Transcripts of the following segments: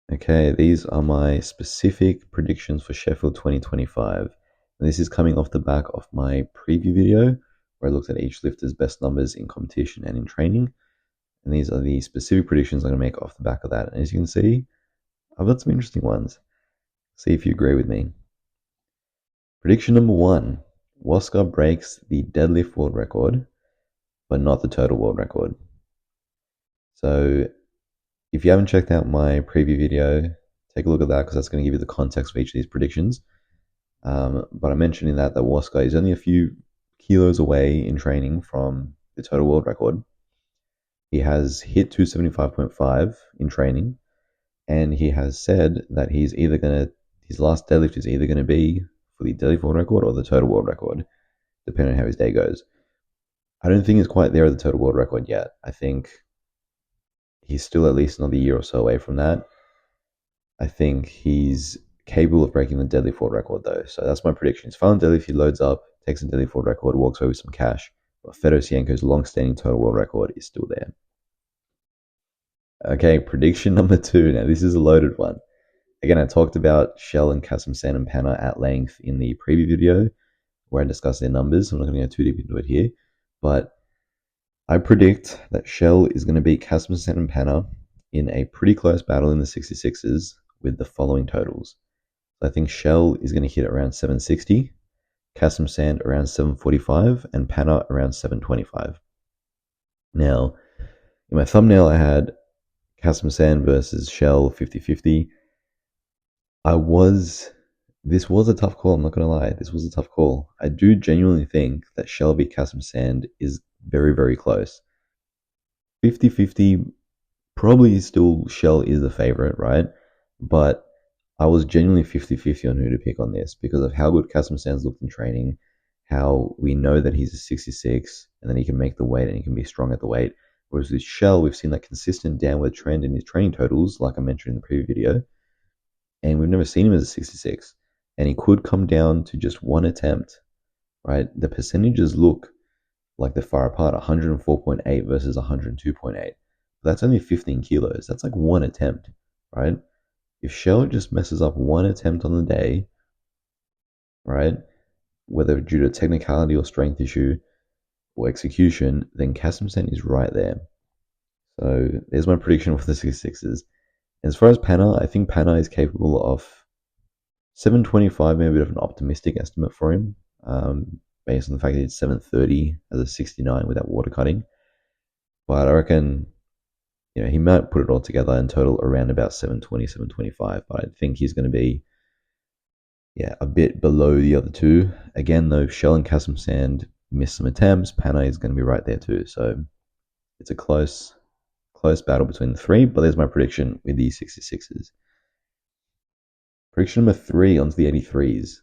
Okay, these are my specific predictions for Sheffield 2025. And this is coming off the back of my preview video where I looked at each lifter's best numbers in competition and in training. And these are the specific predictions I'm going to make off the back of that. And as you can see, I've got some interesting ones. See if you agree with me. Prediction number one, Waska breaks the deadlift world record, but not the total world record. So if you haven't checked out my preview video, take a look at that because that's going to give you the context for each of these predictions. But I mentioned in that Waska is only a few kilos away in training from the total world record. He has hit 275.5 in training, and he has said that his last deadlift is either going to be for the deadlift world record or the total world record, depending on how his day goes. I don't think he's quite there at the total world record yet. I think he's still at least another year or so away from that. I think he's capable of breaking the deadlift world record though. So that's my prediction. His final deadlift, he loads up, takes the deadlift world record, walks away with some cash. But Fedosienko's long-standing total world record is still there. Okay, prediction number two. Now this is a loaded one. Again, I talked about Shell and Kasim-San and Panna at length in the preview video where I discussed their numbers. I'm not going to go too deep into it here, but I predict that Shell is going to beat Kasim-San and Panna in a pretty close battle in the 66s with the following totals. So I think Shell is going to hit around 760, Kasim-San around 745, and Panna around 725. Now, in my thumbnail, I had Kasim-San versus Shell 50-50. This was a tough call, I'm not going to lie. This was a tough call. I do genuinely think that Shell beat Kasim-San is very, very close. 50-50, probably still Shell is the favorite, right? But I was genuinely 50-50 on who to pick on this because of how good Kasim-San's looked in training, how we know that he's a 66 and then he can make the weight and he can be strong at the weight. Whereas with Shell, we've seen that consistent downward trend in his training totals, like I mentioned in the previous video, and we've never seen him as a 66. And he could come down to just one attempt, right? The percentages look like they're far apart, 104.8 versus 102.8. That's only 15 kilos. That's like one attempt, right? If Shell just messes up one attempt on the day, right, whether due to technicality or strength issue or execution, then Kasim-San is right there. So there's my prediction for the 66s. As far as Panna, I think Panna is capable of 725, maybe a bit of an optimistic estimate for him, based on the fact that it's 730 as a 69 without water cutting. But I reckon, he might put it all together in total around about 720, 725. But I think he's going to be, a bit below the other two. Again, though, Shell and Kasim-San missed some attempts. Panna is going to be right there too. So it's a close battle between the three. But there's my prediction with the 66s. Prediction number three onto the 83s.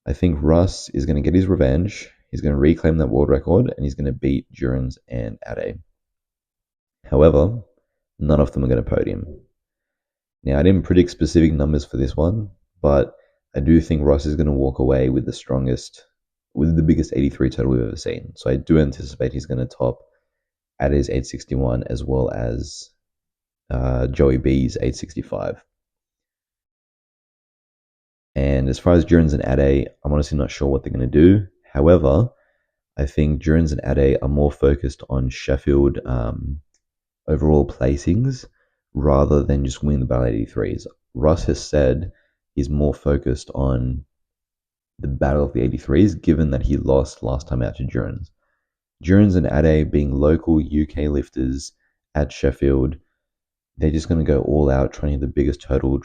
I think Russ is going to get his revenge. He's going to reclaim that world record and he's going to beat Jurens and Ade. However, none of them are going to podium. Now, I didn't predict specific numbers for this one, but I do think Russ is going to walk away with the biggest 83 total we've ever seen. So I do anticipate he's going to top Ade's 861 as well as Joey B's 865. And as far as Jurens and Ade, I'm honestly not sure what they're going to do. However, I think Jurens and Ade are more focused on Sheffield overall placings rather than just winning the battle 83s. Russ has said he's more focused on the battle of the 83s, given that he lost last time out to Jurens. Jurens and Ade being local UK lifters at Sheffield, they're just going to go all out, trying to hit the biggest total,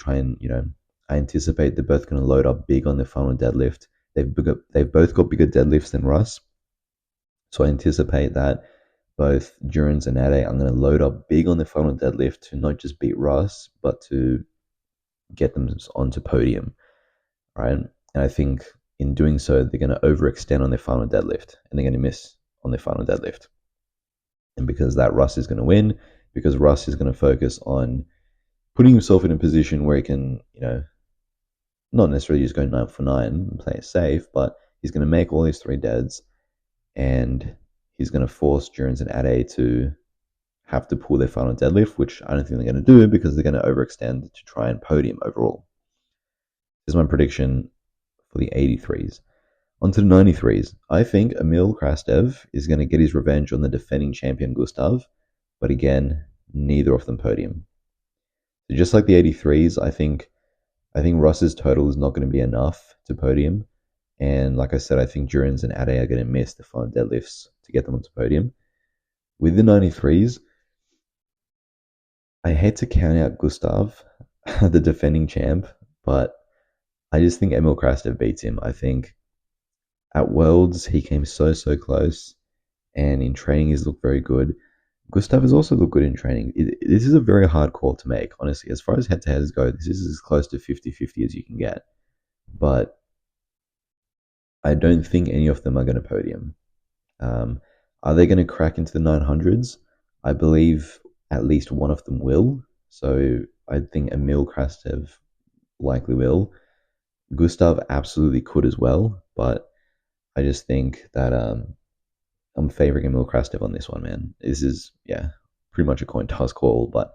I anticipate they're both going to load up big on their final deadlift. They've both got bigger deadlifts than Russ. So I anticipate that both Jurens and Ade are going to load up big on their final deadlift to not just beat Russ, but to get them onto podium, right? And I think in doing so, they're going to overextend on their final deadlift and they're going to miss on their final deadlift. And because that, Russ is going to win, because Russ is going to focus on putting himself in a position where he can, not necessarily just go 9 for 9 and play it safe, but he's going to make all these three deads and he's going to force Jurens and Ade to have to pull their final deadlift, which I don't think they're going to do because they're going to overextend to try and podium overall. This is my prediction for the 83s. On to the 93s. I think Emil Krastev is going to get his revenge on the defending champion Gustav, but again, neither of them podium. So just like the 83s, I think Russ's total is not going to be enough to podium. And like I said, I think Durans and Ade are going to miss the final deadlifts to get them onto podium. With the 93s, I hate to count out Gustav, the defending champ, but I just think Emil Krastev beats him. I think at Worlds, he came so close, and in training, he's looked very good. Gustav has also looked good in training. This is a very hard call to make, honestly. As far as head-to-heads go, this is as close to 50-50 as you can get. But I don't think any of them are going to podium. Are they going to crack into the 900s? I believe at least one of them will. So I think Emil Krastev likely will. Gustav absolutely could as well, but I just think that I'm favoring Emil Krastev on this one, man. This is, pretty much a coin toss call, but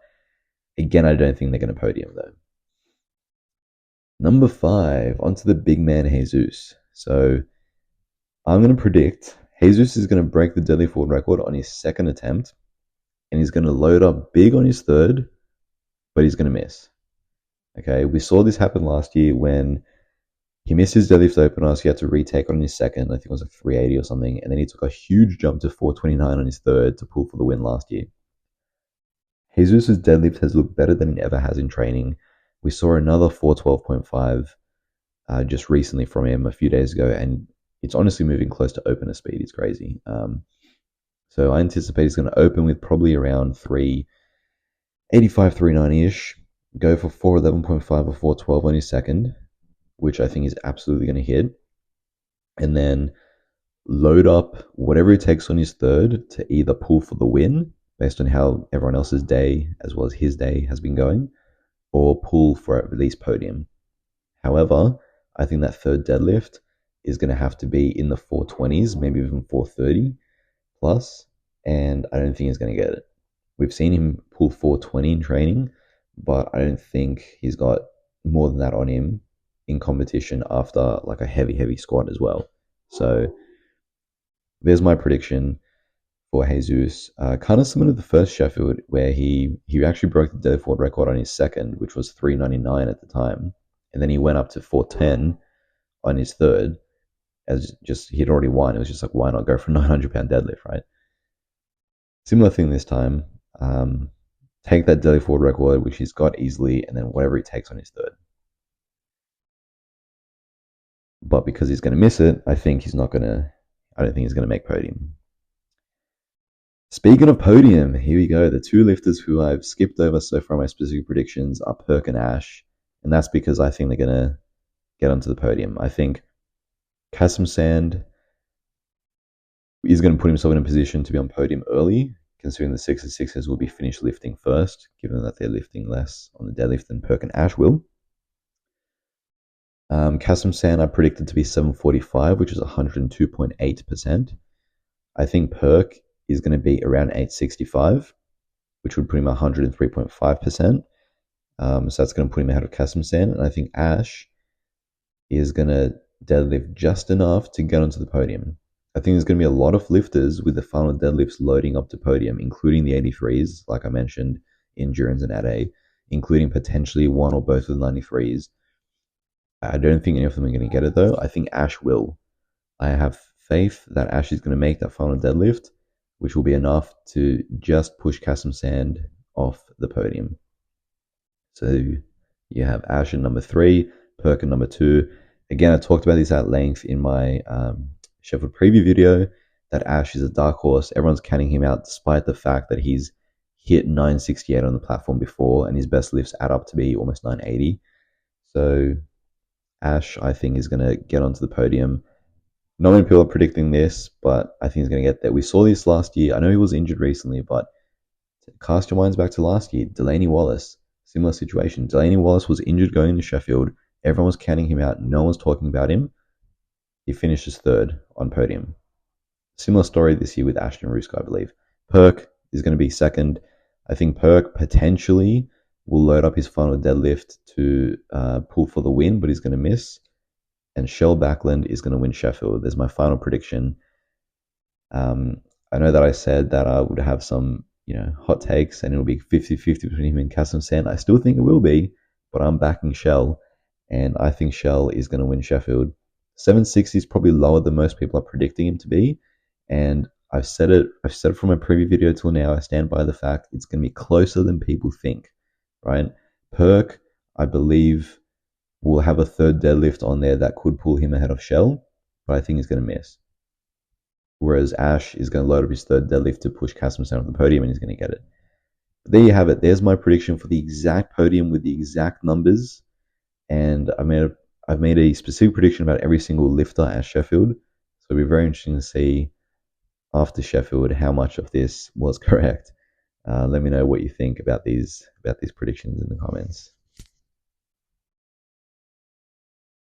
again, I don't think they're going to podium, though. Number 5, onto the big man Jesus. So I'm going to predict Jesus is going to break the deadlift world record on his second attempt, and he's going to load up big on his third, but he's going to miss. Okay, we saw this happen last year when he missed his deadlift opener, so he had to retake on his second. I think it was like 380 or something, and then he took a huge jump to 429 on his third to pull for the win last year. Jesus' deadlift has looked better than it ever has in training. We saw another 412.5 just recently from him a few days ago, and it's honestly moving close to opener speed. It's crazy. So I anticipate he's going to open with probably around 385, 390-ish, go for 411.5 or 412 on his second, which I think is absolutely going to hit, and then load up whatever it takes on his third to either pull for the win based on how everyone else's day as well as his day has been going, or pull for at least podium. However, I think that third deadlift is going to have to be in the 420s, maybe even 430 plus, and I don't think he's going to get it. We've seen him pull 420 in training, but I don't think he's got more than that on him in competition after like a heavy squat as well. So there's my prediction for Jesus. Kind of similar to the first Sheffield, where he actually broke the deadlift world record on his second, which was 399 at the time, and then he went up to 410 on his third, as just he'd already won. It was just like, why not go for a 900-pound deadlift, right? Similar thing this time. Take that deadlift world record, which he's got easily, and then whatever he takes on his third. But because he's going to miss it, I don't think he's going to make podium. Speaking of podium, here we go. The two lifters who I've skipped over so far, my specific predictions are Perk and Ash, and that's because I think they're going to get onto the podium. I think Kasim Sand is going to put himself in a position to be on podium early, considering the 6-6ers will be finished lifting first, given that they're lifting less on the deadlift than Perk and Ash will. Kasim Sand I predicted to be 745, which is 102.8%. I think Perk is going to be around 865, which would put him 103.5%. So that's going to put him ahead of Kasim Sand. And I think Ash is going to deadlift just enough to get onto the podium. I think there's going to be a lot of lifters with the final deadlifts loading up to podium, including the 83s, like I mentioned, in Durans and Ade, including potentially one or both of the 93s. I don't think any of them are going to get it, though. I think Ash will. I have faith that Ash is going to make that final deadlift, which will be enough to just push Kasim Sand off the podium. So you have Ash at number 3, Perk at number 2. Again, I talked about this at length in my Sheffield preview video, that Ash is a dark horse. Everyone's counting him out despite the fact that he's hit 968 on the platform before and his best lifts add up to be almost 980. So Ash, I think, is going to get onto the podium. Not many people are predicting this, but I think he's going to get there. We saw this last year. I know he was injured recently, but cast your minds back to last year. Delaney Wallace, similar situation. Delaney Wallace was injured going to Sheffield. Everyone was counting him out. No one's talking about him. He finishes third on podium. Similar story this year with Ashton Rusko, I believe. Perk, is going to be second. I think Perk potentially will load up his final deadlift to pull for the win, but he's going to miss. And Shell Backlund is going to win Sheffield. There's my final prediction. I know that I said that I would have some, hot takes and it'll be 50-50 between him and Kasim Sand. I still think it will be, but I'm backing Shell, and I think Shell is going to win Sheffield. 760 is probably lower than most people are predicting him to be, and I've said it from my previous video till now. I stand by the fact it's going to be closer than people think, right? Perk, I believe, will have a third deadlift on there that could pull him ahead of Shell, but I think he's going to miss. Whereas Ash is going to load up his third deadlift to push Casmus down off the podium, and he's going to get it. But there you have it. There's my prediction for the exact podium with the exact numbers, and I've made a specific prediction about every single lifter at Sheffield. So it'll be very interesting to see after Sheffield how much of this was correct. Let me know what you think about these predictions in the comments.